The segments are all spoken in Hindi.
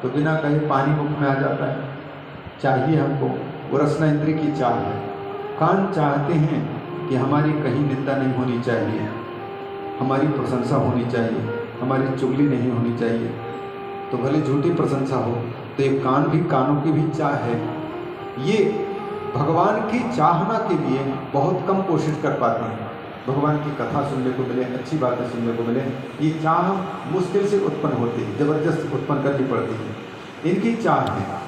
तो बिना कहे पानी मुख में आ जाता है। चाहिए हमको, वो रसना इंद्रिय की चाह है। कान चाहते हैं कि हमारी कहीं निंदा नहीं होनी चाहिए, हमारी प्रशंसा होनी चाहिए, हमारी चुगली नहीं होनी चाहिए। तो भले झूठी प्रशंसा हो, तो ये कान भी, कानों की भी चाह है। ये भगवान की चाहना के लिए बहुत कम कोशिश कर पाते हैं। भगवान की कथा सुनने को मिले, अच्छी बातें सुनने को मिले, ये चाह मुश्किल से उत्पन्न होती है, जबरदस्त उत्पन्न करनी पड़ती है। इनकी चाह है।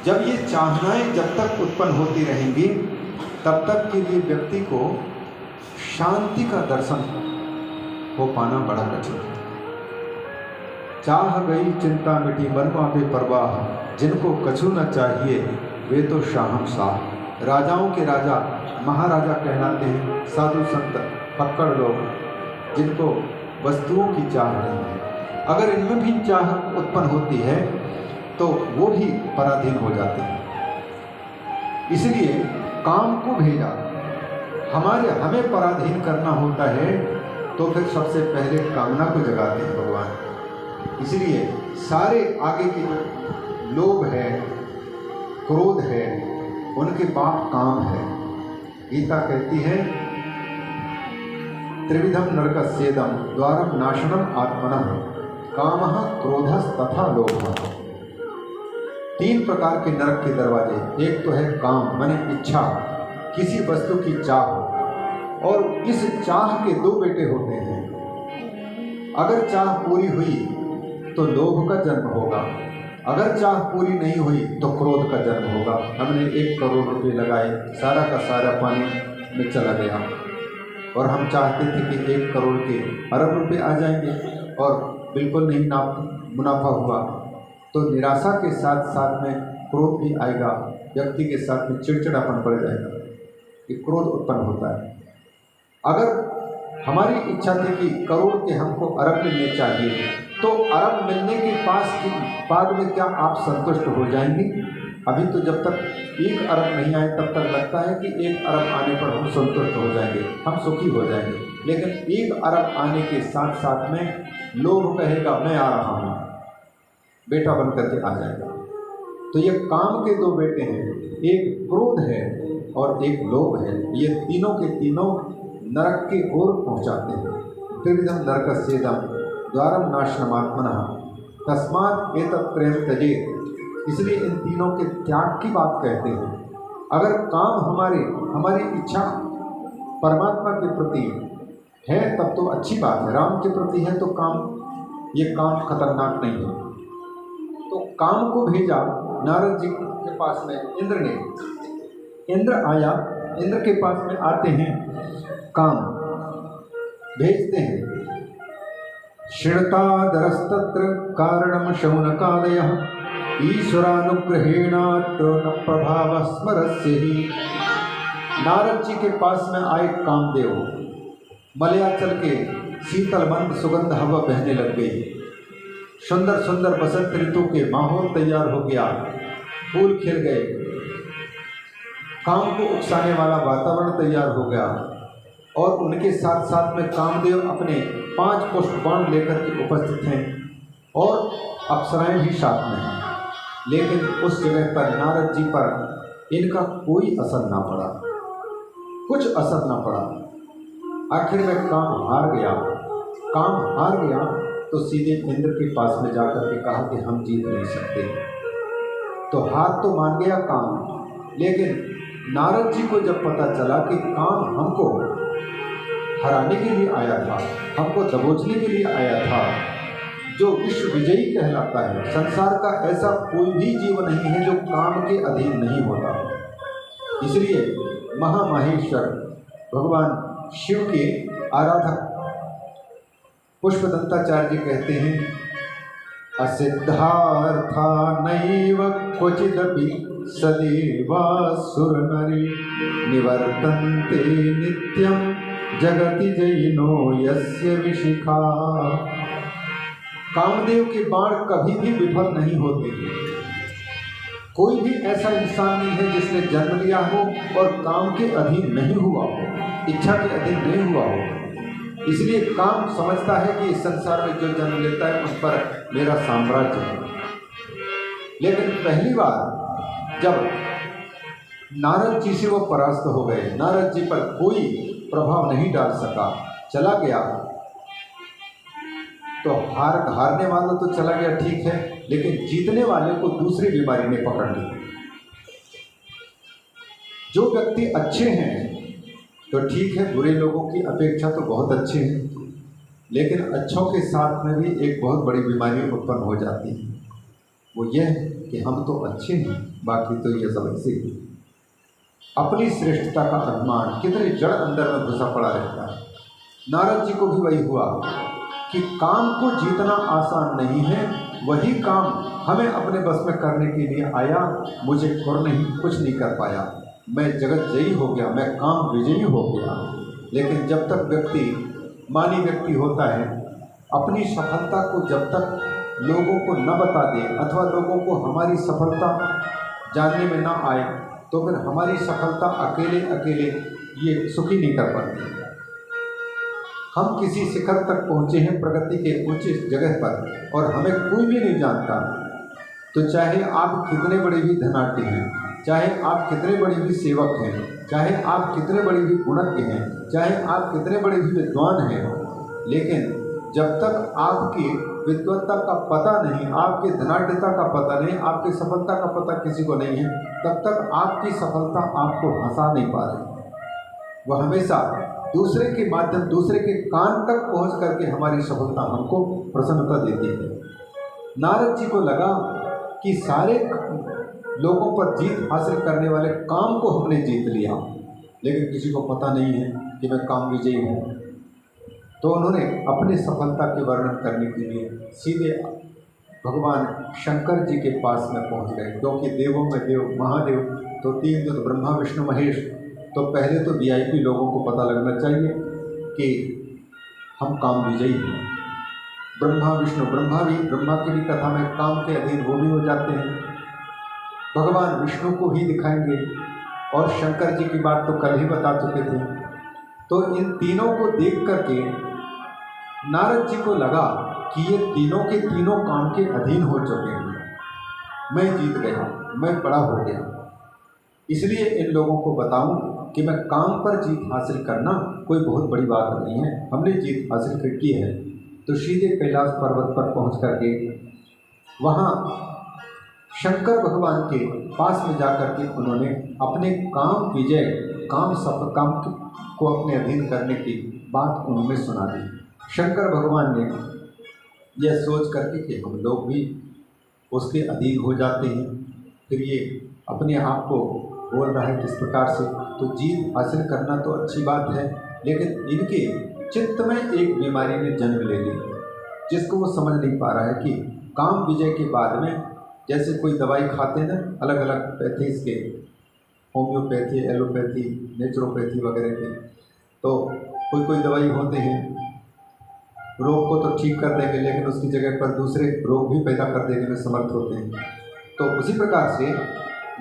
जब ये चाहनाएं जब तक उत्पन्न होती रहेंगी, तब तक के लिए व्यक्ति को शांति का दर्शन हो पाना बड़ा कठिन है। चाह गई चिंता मिटी मनवा बेपरवाह, जिनको कछु न चाहिए वे तो शाहंशाह। राजाओं के राजा महाराजा कहलाते हैं साधु संत पक्कड़ लोग, जिनको वस्तुओं की चाह नहीं है। अगर इनमें भी चाह उत्पन्न होती है तो वो भी पराधीन हो जाते हैं। इसलिए काम को भेजा, हमें पराधीन करना होता है तो फिर सबसे पहले कामना को जगाते हैं भगवान। इसलिए सारे आगे के जो लोभ है, क्रोध है, उनके पाप काम है। गीता कहती है त्रिविधम नरकस्येदम द्वारम नाशनम आत्मनः कामः क्रोधस् तथा लोभः। 3 प्रकार के नरक के दरवाजे। एक तो है काम, माने इच्छा, किसी वस्तु की चाह, और इस चाह के 2 बेटे होते हैं। अगर चाह पूरी हुई तो लोभ का जन्म होगा, अगर चाह पूरी नहीं हुई तो क्रोध का जन्म होगा। हमने 1 करोड़ रुपए लगाए, सारा का सारा पानी में चला गया, और हम चाहते थे कि 1 करोड़ के अरब रुपए आ जाएंगे और बिल्कुल नहीं मुनाफा हुआ, तो निराशा के साथ साथ में क्रोध भी आएगा, व्यक्ति के साथ में चिड़चिड़ापन बढ़ जाएगा, ये क्रोध उत्पन्न होता है। अगर हमारी इच्छा थी कि करोड़ के हमको अरब मिलने चाहिए, तो अरब मिलने के बाद में क्या आप संतुष्ट हो जाएंगे? अभी तो जब तक 1 अरब नहीं आए तब तक लगता है कि 1 अरब आने पर हम संतुष्ट हो जाएंगे, हम सुखी हो जाएंगे। लेकिन 1 अरब आने के साथ साथ में लोभ कहेगा मैं आ रहा हूँ, बेटा बन करके आ जाएगा। तो ये काम के 2 बेटे हैं, एक क्रोध है और एक लोभ है। ये तीनों के तीनों नरक की ओर पहुँचाते हैं। त्रिविधम नरकस्येदम द्वारम नाशनमात्मनः तस्मात् एतत्त्रयं त्यजेत्। इसलिए इन तीनों के त्याग की बात कहते हैं। अगर काम हमारी इच्छा परमात्मा के प्रति है तब तो अच्छी बात है, राम के प्रति है तो ये काम खतरनाक नहीं है। तो काम को भेजा नारद जी के पास में इंद्र ने। इंद्र आया, इंद्र के पास में आते हैं, काम भेजते हैं। शृणुतादरस्तत्र कारणं शौनकादयः ईश्वरानुग्रहेणात्र न प्रभावः स्मरस्य हि। नारद जी के पास में आए कामदेव, मलयाचल के शीतल मंद सुगंध हवा बहने लग गई, सुंदर सुंदर बसंत ऋतु के माहौल तैयार हो गया, फूल खिल गए, काम को उकसाने वाला वातावरण तैयार हो गया, और उनके साथ साथ में कामदेव अपने 5 पुष्प बाण लेकर के उपस्थित हैं और अप्सराएं भी साथ में हैं। लेकिन उस जगह पर नारद जी पर इनका कोई असर ना पड़ा, कुछ असर ना पड़ा। आखिर में काम हार गया तो सीधे इंद्र के पास में जाकर के कहा कि हम जीत नहीं सकते। तो हार तो मान गया काम, लेकिन नारद जी को जब पता चला कि काम हमको हराने के लिए आया था, हमको दबोचने के लिए आया था, जो विश्व विजयी कहलाता है, संसार का ऐसा कोई भी जीव नहीं है जो काम के अधीन नहीं होता। इसलिए महामाहेश्वर भगवान शिव के आराधक पुष्पदंताचार्य जी कहते हैं, असिद्धार्था नैव क्वचिदपि सदेवासुर नरी निवर्तन्ते नित्यं जगति जयिनो यस्य विशिखा। कामदेव के बाण कभी भी विफल नहीं होते। कोई भी ऐसा इंसान नहीं है जिसने जन्म लिया हो और काम के अधीन नहीं हुआ हो, इच्छा के अधीन नहीं हुआ हो। इसलिए काम समझता है कि इस संसार में जो जन्म लेता है उस पर मेरा साम्राज्य है, लेकिन पहली बार जब नारद जी से वो परास्त हो गए, नारद जी पर कोई प्रभाव नहीं डाल सका, चला गया, तो हारने वाला तो चला गया ठीक है, लेकिन जीतने वाले को दूसरी बीमारी ने पकड़ ली। जो व्यक्ति अच्छे हैं तो ठीक है, बुरे लोगों की अपेक्षा तो बहुत अच्छे हैं, लेकिन अच्छों के साथ में भी एक बहुत बड़ी बीमारी उत्पन्न हो जाती है। वो यह है कि हम तो अच्छे हैं, बाकी तो ये सब ऐसे ही। अपनी श्रेष्ठता का अभिमान कितने जड़ अंदर में घुसा पड़ा रहता है। नारद जी को भी वही हुआ कि काम को जीतना आसान नहीं है, वही काम हमें अपने बस में करने के लिए आया, मुझे कुछ नहीं कर पाया, मैं जगत जयी हो गया, मैं काम विजयी हो गया। लेकिन जब तक व्यक्ति मानी व्यक्ति होता है, अपनी सफलता को जब तक लोगों को न बता दे अथवा लोगों को हमारी सफलता जानने में ना आए, तो फिर हमारी सफलता अकेले अकेले ये सुखी नहीं कर पाती। हम किसी शिखर तक पहुँचे हैं प्रगति के ऊंची जगह पर और हमें कोई भी नहीं जानता, तो चाहे आप कितने बड़े भी धनाढ्य हैं, चाहे आप कितने बड़े भी सेवक हैं, चाहे आप कितने बड़े भी गुणज्ञ हैं, चाहे आप कितने बड़े भी विद्वान हैं, लेकिन जब तक आपकी विद्वत्ता का पता नहीं, आपकी धनाढ्यता का पता नहीं, आपकी सफलता का पता किसी को नहीं है, तब तक आपकी सफलता आपको हंसा नहीं पा रही। वह हमेशा दूसरे के माध्यम, दूसरे के कान तक पहुंच करके हमारी सफलता हमको प्रसन्नता देती है। नारद जी को लगा कि सारे लोगों पर जीत हासिल करने वाले काम को हमने जीत लिया, लेकिन किसी को पता नहीं है कि मैं काम विजयी हूँ। तो उन्होंने अपनी सफलता के वर्णन करने के लिए सीधे भगवान शंकर जी के पास में पहुँच गए, क्योंकि देवों में देव महादेव तो तीन, जो ब्रह्मा विष्णु महेश, तो पहले तो वीआईपी लोगों को पता लगना चाहिए कि हम काम विजयी हैं। ब्रह्मा विष्णु, ब्रह्मा की भी कथा में काम के अधीन वो भी हो जाते हैं, भगवान विष्णु को ही दिखाएंगे, और शंकर जी की बात तो कल ही बता चुके थे। तो इन तीनों को देख करके नारद जी को लगा कि ये तीनों के तीनों काम के अधीन हो चुके हैं, मैं जीत गया, मैं बड़ा हो गया, इसलिए इन लोगों को बताऊं कि मैं काम पर जीत हासिल करना कोई बहुत बड़ी बात नहीं है, हमने जीत हासिल की है। तो सीधे कैलाश पर्वत पर पहुंच करके वहाँ शंकर भगवान के पास में जाकर के उन्होंने अपने काम विजय, काम को अपने अधीन करने की बात उन्होंने सुना दी। शंकर भगवान ने यह सोच करके कि हम लोग भी उसके अधीन हो जाते हैं, फिर ये अपने आप को बोल रहा है किस प्रकार से, तो जीत हासिल करना तो अच्छी बात है, लेकिन इनके चित्त में एक बीमारी ने जन्म ले ली, जिसको वो समझ नहीं पा रहा है कि काम विजय के बाद में जैसे कोई दवाई खाते हैं ना, अलग अलग पैथीज के, होम्योपैथी, एलोपैथी, नेचुरोपैथी वगैरह के, तो कोई दवाई होते हैं रोग को तो ठीक कर देंगे, लेकिन उसकी जगह पर दूसरे रोग भी पैदा कर देने में समर्थ होते हैं। तो उसी प्रकार से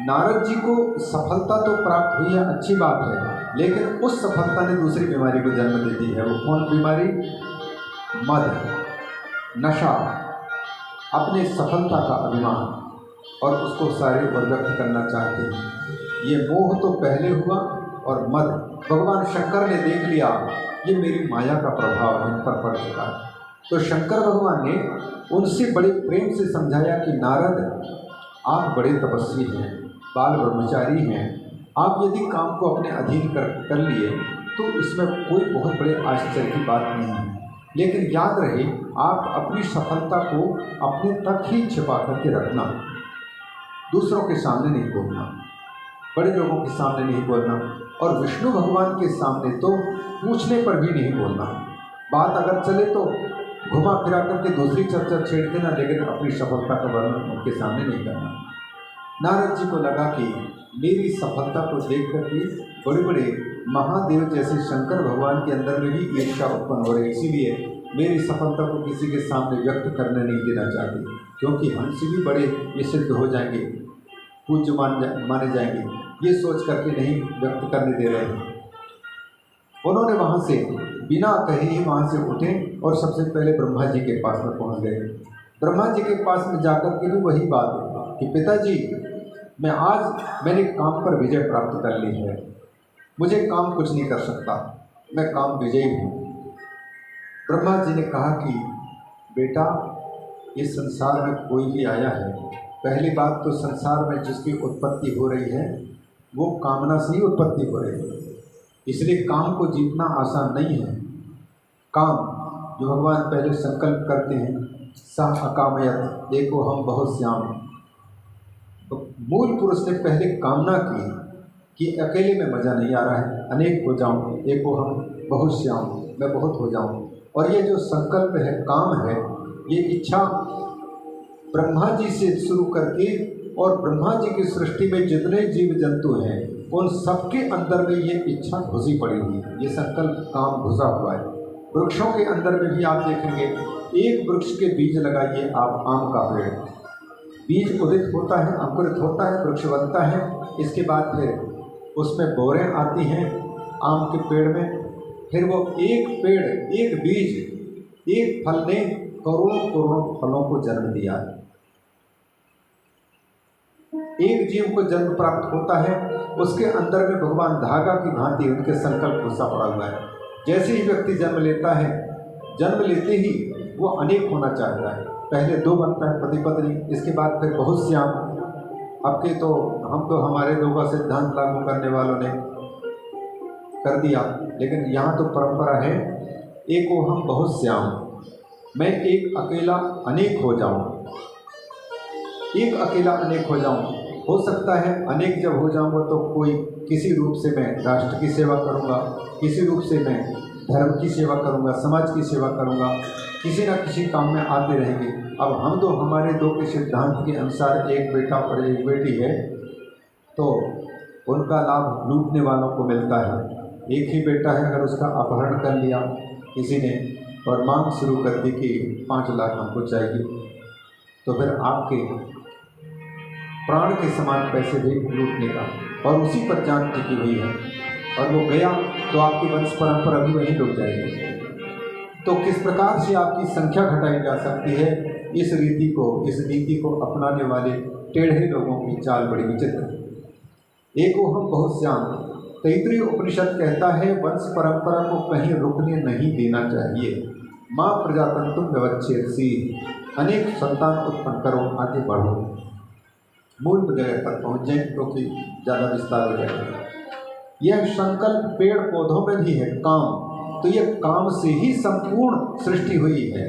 नारद जी को सफलता तो प्राप्त हुई है, अच्छी बात है, लेकिन उस सफलता ने दूसरी बीमारी को जन्म दे दी है। वो कौन बीमारी? मद, नशा, अपने सफलता का अभिमान, और उसको सारे और व्यक्त करना चाहते हैं। ये मोह तो पहले हुआ, और मद भगवान शंकर ने देख लिया ये मेरी माया का प्रभाव इन पर पड़ चुका है। तो शंकर भगवान ने उनसे बड़े प्रेम से समझाया कि नारद, आप बड़े तपस्वी हैं, बाल ब्रह्मचारी हैं, आप यदि काम को अपने अधीन कर लिए तो इसमें कोई बहुत बड़े आश्चर्य की बात नहीं है, लेकिन याद रहे आप अपनी सफलता को अपने तक ही छिपा करके रखना, दूसरों के सामने नहीं बोलना, बड़े लोगों के सामने नहीं बोलना, और विष्णु भगवान के सामने तो पूछने पर भी नहीं बोलना। बात अगर चले तो घुमा फिरा करके दूसरी चर्चा छेड़ देना, लेकिन अपनी सफलता का वर्णन उनके सामने नहीं करना। नारद जी को लगा कि मेरी सफलता को देख करके बड़े बड़े महादेव जैसे शंकर भगवान के अंदर में भी ईर्ष्या उत्पन्न हो रही, इसीलिए मेरी सफलता को किसी के सामने व्यक्त करने नहीं देना चाहते, क्योंकि हमसे भी बड़े ये सिद्ध हो जाएंगे, पूज्य माने जाएंगे, ये सोच करके नहीं व्यक्त करने दे रहे हैं। उन्होंने वहाँ से बिना कहे ही वहाँ से उठे और सबसे पहले ब्रह्मा जी के पास में पहुँच गए। ब्रह्मा जी के पास में जाकर के भी वही बात कि पिताजी, मैंने काम पर विजय प्राप्त कर ली है, मुझे काम कुछ नहीं कर सकता, मैं काम विजयी हूँ। ब्रह्मा जी ने कहा कि बेटा, इस संसार में कोई भी आया है, पहली बात तो संसार में जिसकी उत्पत्ति हो रही है वो कामना से ही उत्पत्ति हो रही है, इसलिए काम को जीतना आसान नहीं है। काम जो भगवान पहले संकल्प करते हैं, सा अकामयत एको हम बहुश्याम, तो मूल पुरुष ने पहले कामना की कि अकेले में मज़ा नहीं आ रहा है, अनेक हो जाऊं, एको हम बहुश्याम, मैं बहुत हो जाऊं। और ये जो संकल्प है, काम है, ये इच्छा ब्रह्मा जी से शुरू करके और ब्रह्मा जी की सृष्टि में जितने जीव जंतु हैं उन सबके अंदर में ये इच्छा घुसी पड़ी हुई है, ये संकल्प काम घुसा हुआ है। वृक्षों के अंदर में भी आप देखेंगे, एक वृक्ष के बीज लगाइए आप, आम का पेड़, बीज उदित होता है, अंकुरित होता है, वृक्ष बनता है, इसके बाद फिर उसमें बोरें आती हैं आम के पेड़ में, फिर वो एक पेड़, एक बीज, एक फल ने करोड़ों करोड़ों फलों को जन्म दिया। एक जीव को जन्म प्राप्त होता है, उसके अंदर में भगवान धागा की भांति उनके संकल्प घुसा पड़ा हुआ है। जैसे ही व्यक्ति जन्म लेता है, जन्म लेते ही वो अनेक होना चाहता है, पहले दो बनता है पति पत्नी, इसके बाद फिर बहुश्याम। अब के तो हम तो हमारे दो का सिद्धांत लागू करने वालों ने कर दिया, लेकिन यहाँ तो परंपरा है एको हम बहुश्याम, मैं एक अकेला अनेक हो जाऊँ, एक अकेला अनेक हो जाऊँ। हो सकता है अनेक जब हो जाऊँगा तो कोई किसी रूप से मैं राष्ट्र की सेवा करूँगा, किसी रूप से मैं धर्म की सेवा करूँगा, समाज की सेवा करूँगा, किसी न किसी काम में आते रहेंगे। अब हम तो हमारे दो के सिद्धांत के अनुसार एक बेटा और एक बेटी है, तो उनका लाभ लूटने वालों को मिलता है। एक ही बेटा है, अगर उसका अपहरण कर लिया किसी ने और मांग शुरू कर दी कि 5 लाख हमको चाहिए, तो फिर आपके प्राण के समान पैसे भी लूटने का, और उसी पर जान टिकी हुई है, और वो गया तो आपकी वंश परंपरा भी वहीं रुक जाएगी। तो किस प्रकार से आपकी संख्या घटाई जा सकती है, इस नीति को अपनाने वाले टेढ़े लोगों की चाल बड़ी विचित्र है। एको हम बहुश्याम, तैत्तिरीय उपनिषद कहता है वंश परंपरा को कहीं रुकने नहीं देना चाहिए। माँ प्रजातंतुम व्यवच्छेदसी, अनेक संतान उत्पन्न करो, आगे बढ़ो, मूल जगह पर पहुँच जाए, क्योंकि ज़्यादा विस्तार हो जाएगा। यह संकल्प पेड़ पौधों में भी है, काम, तो यह काम से ही संपूर्ण सृष्टि हुई है।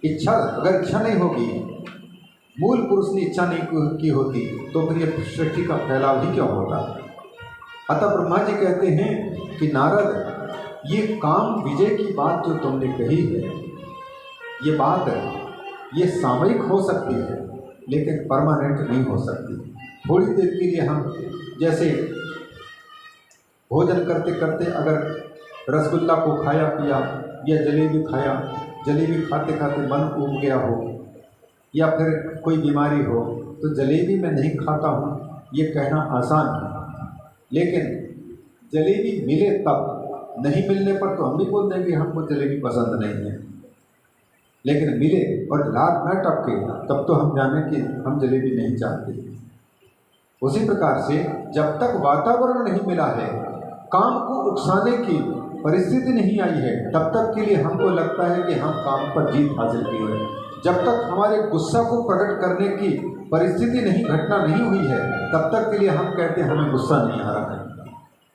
इच्छा, अगर इच्छा नहीं होगी, मूल पुरुष ने इच्छा नहीं की होती, तो फिर यह सृष्टि का फैलाव ही क्यों होता। अतः ब्रह्मा जी कहते हैं कि नारद, ये काम विजय की बात जो तुमने कही है, ये बात ये सामयिक हो सकती है लेकिन परमानेंट नहीं हो सकती। थोड़ी देर के लिए हम जैसे भोजन करते करते अगर रसगुल्ला को खाया पिया या जलेबी खाया, जलेबी खाते खाते मन ऊब गया हो, या फिर कोई बीमारी हो, तो जलेबी मैं नहीं खाता हूँ ये कहना आसान है, लेकिन जलेबी मिले तब, नहीं मिलने पर तो हम भी बोल देंगे हमको जलेबी पसंद नहीं है, लेकिन मिले और लात न टपके तब तो हम जाने कि हम जलेबी नहीं चाहते। उसी प्रकार से जब तक वातावरण नहीं मिला है, काम को उकसाने की परिस्थिति नहीं आई है, तब तक के लिए हमको लगता है कि हम काम पर जीत हासिल की है। जब तक हमारे गुस्सा को प्रकट करने की परिस्थिति नहीं, घटना नहीं हुई है, तब तक के लिए हम कहते हैं हमें गुस्सा नहीं आ रहा है।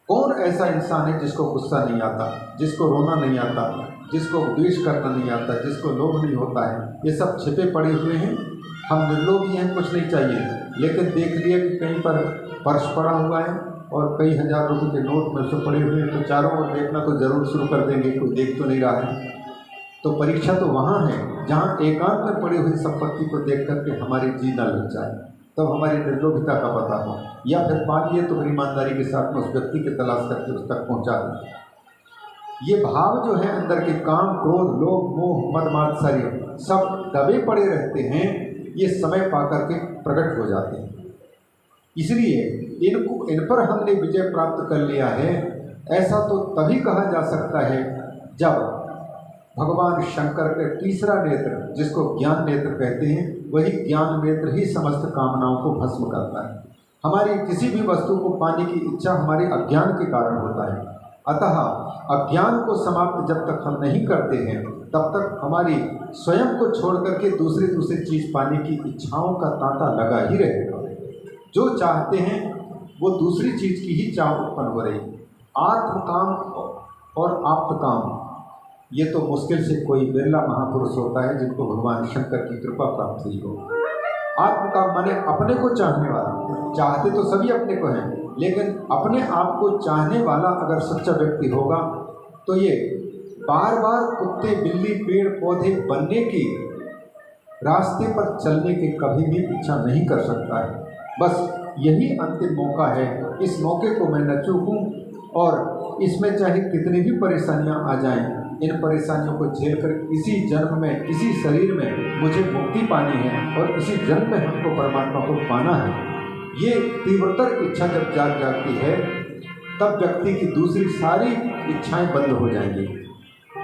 कौन ऐसा इंसान है जिसको गुस्सा नहीं आता, जिसको रोना नहीं आता, जिसको द्वेष करना नहीं आता, जिसको लोभ नहीं होता है? ये सब छिपे पड़े हुए हैं। हम निर्लोभी हैं, कुछ नहीं चाहिए, लेकिन देख लिया कि कहीं पर पर्स पड़ा हुआ है और कई हजार रुपये के नोट में से पड़े हुए हैं, तो चारों ओर देखना तो जरूर शुरू कर देंगे, कोई देख तो नहीं रहा है। तो परीक्षा तो वहाँ है जहाँ एकांत में पड़ी हुई संपत्ति को देख करके हमारी जी न लग जाए, तब हमारी निर्लोभिता का पता हो, या फिर पा लिए तो फिर ईमानदारी के साथ में उस व्यक्ति की तलाश करके उस तक पहुँचा दें। ये भाव जो है अंदर के, काम, क्रोध, लोभ, मोह, मद, मात्सर्य सब दबे पड़े रहते हैं, ये समय पा करके प्रकट हो जाते हैं। इसलिए इन पर हमने विजय प्राप्त कर लिया है, ऐसा तो तभी कहा जा सकता है जब भगवान शंकर के तीसरा नेत्र, जिसको ज्ञान नेत्र कहते हैं, वही ज्ञान नेत्र ही समस्त कामनाओं को भस्म करता है। हमारी किसी भी वस्तु को पाने की इच्छा हमारे अज्ञान के कारण होता है। अतः अज्ञान को समाप्त जब तक हम नहीं करते हैं तब तक हमारी स्वयं को छोड़ करके दूसरी चीज़ पाने की इच्छाओं का तांता लगा ही रहेगा। जो चाहते हैं वो दूसरी चीज़ की ही चाह उत्पन्न हो रही। आत्मकाम और आप्तकाम ये तो मुश्किल से कोई बिरला महापुरुष होता है जिनको भगवान शंकर की कृपा प्राप्त हुई हो। आत्मकाम माने अपने को चाहने वाला। चाहते तो सभी अपने को हैं, लेकिन अपने आप को चाहने वाला अगर सच्चा व्यक्ति होगा तो ये बार बार कुत्ते बिल्ली पेड़ पौधे बनने की रास्ते पर चलने की कभी भी इच्छा नहीं कर सकता है। बस यही अंतिम मौका है, इस मौके को मैं न चूकूं और इसमें चाहे कितनी भी परेशानियां आ जाएं, इन परेशानियों को झेलकर इसी जन्म में इसी शरीर में मुझे मुक्ति पानी है और इसी जन्म में हमको परमात्मा को पाना है। ये तीव्रतर इच्छा जब जागती है तब व्यक्ति की दूसरी सारी इच्छाएं बंद हो जाएंगी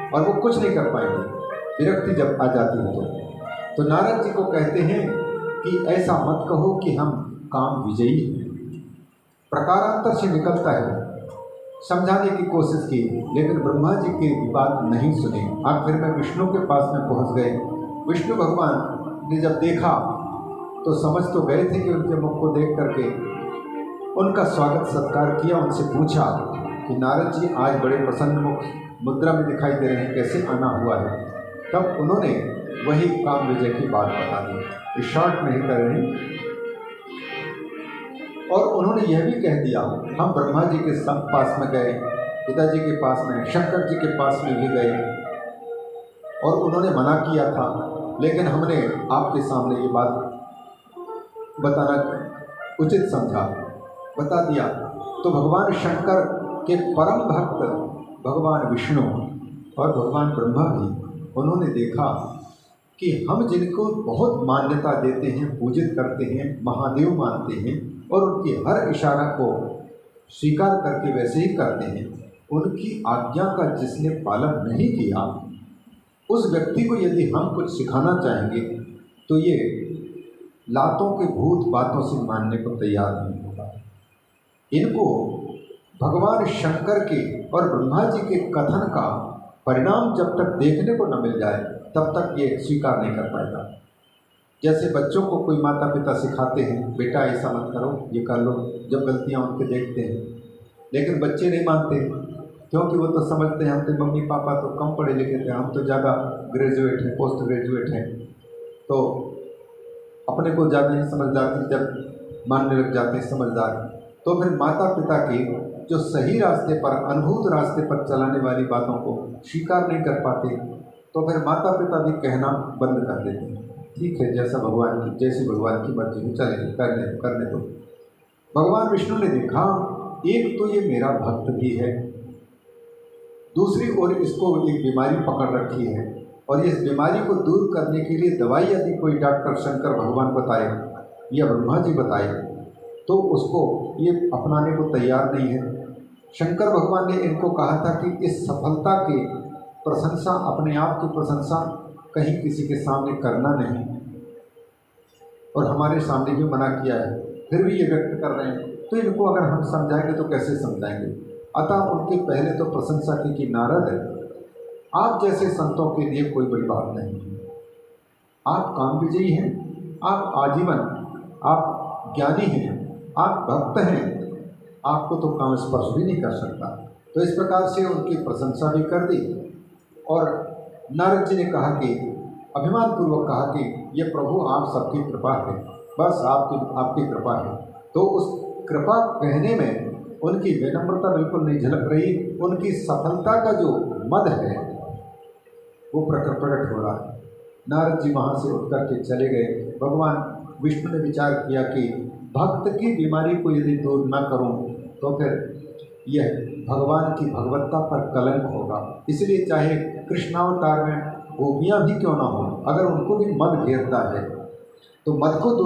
और वो कुछ नहीं कर पाएंगे। विरक्ति जब आ जाती है तो नारद जी को कहते हैं कि ऐसा मत कहो कि हम काम विजयी हैं। प्रकारांतर से निकलता है, समझाने की कोशिश की लेकिन ब्रह्मा जी की बात नहीं सुनी। आखिर में विष्णु के पास में पहुंच गए। विष्णु भगवान ने जब देखा तो समझ तो गए थे कि उनके मुख को देख करके उनका स्वागत सत्कार किया। उनसे पूछा कि नारद जी आज बड़े प्रसन्न मुख मुद्रा में दिखाई दे रहे हैं, कैसे आना हुआ है। तब उन्होंने वही काम विजय की बात बता दी, शॉर्ट नहीं कर रहे। और उन्होंने यह भी कह दिया हम ब्रह्मा जी के पास में गए, पिताजी के पास में, शंकर जी के पास में भी गए और उन्होंने मना किया था, लेकिन हमने आपके सामने ये बात बताना उचित समझा, बता दिया। तो भगवान शंकर के परम भक्त भगवान विष्णु और भगवान ब्रह्मा भी उन्होंने देखा कि हम जिनको बहुत मान्यता देते हैं, पूजित करते हैं, महादेव मानते हैं और उनके हर इशारा को स्वीकार करके वैसे ही करते हैं, उनकी आज्ञा का जिसने पालन नहीं किया उस व्यक्ति को यदि हम कुछ सिखाना चाहेंगे तो ये लातों के भूत बातों से मानने को तैयार नहीं होगा। इनको भगवान शंकर के और ब्रह्मा जी के कथन का परिणाम जब तक देखने को न मिल जाए तब तक ये स्वीकार नहीं कर पाएगा। जैसे बच्चों को कोई माता पिता सिखाते हैं, बेटा ऐसा मत करो, ये कर लो, जब गलतियां उनके देखते हैं, लेकिन बच्चे नहीं मानते क्योंकि वो तो समझते हैं हम तो मम्मी पापा तो कम पढ़े लिखे थे, हम तो ज़्यादा ग्रेजुएट हैं, पोस्ट ग्रेजुएट हैं, तो अपने को ज़्यादा ही समझदार जब मानने लग जाते हैं समझदार, तो फिर माता पिता की जो सही रास्ते पर, अनुभूत रास्ते पर चलाने वाली बातों को स्वीकार नहीं कर पाते, तो फिर माता पिता भी कहना बंद कर देते हैं, ठीक है जैसी भगवान की मर्जी हो, चलेगी, करने दो। भगवान विष्णु ने देखा एक तो ये मेरा भक्त भी है, दूसरी ओर इसको एक बीमारी पकड़ रखी है और इस बीमारी को दूर करने के लिए दवाई यदि कोई डॉक्टर शंकर भगवान बताए या ब्रह्मा जी बताए तो उसको ये अपनाने को तैयार नहीं है। शंकर भगवान ने इनको कहा था कि इस सफलता की प्रशंसा, अपने आप की प्रशंसा कहीं किसी के सामने करना नहीं, और हमारे सामने भी मना किया है, फिर भी ये व्यक्त कर रहे हैं, तो इनको अगर हम समझाएंगे तो कैसे समझाएंगे। अतः उनके पहले तो प्रशंसा की कि नारद आप जैसे संतों के लिए कोई बड़ी बात नहीं है, आप काम विजयी हैं, आप आजीवन, आप ज्ञानी हैं, आप भक्त हैं, आपको तो काम स्पर्श भी नहीं कर सकता। तो इस प्रकार से उनकी प्रशंसा भी कर दी और नारद जी ने कहा कि अभिमान पूर्वक कहा कि ये प्रभु आप सबकी कृपा है, बस आपकी कृपा है। तो उस कृपा कहने में उनकी विनम्रता बिल्कुल नहीं झलक रही, उनकी सफलता का जो मद है वो प्रकट हो रहा है। नारद जी वहाँ से उठ करके चले गए। भगवान विष्णु ने विचार किया कि भक्त की बीमारी को यदि दूर न करूं तो फिर यह भगवान की भगवत्ता पर कलंक होगा, इसलिए चाहे कृष्णावतार में गोपियाँ भी क्यों ना हो, अगर उनको भी मद घेरता है तो मद को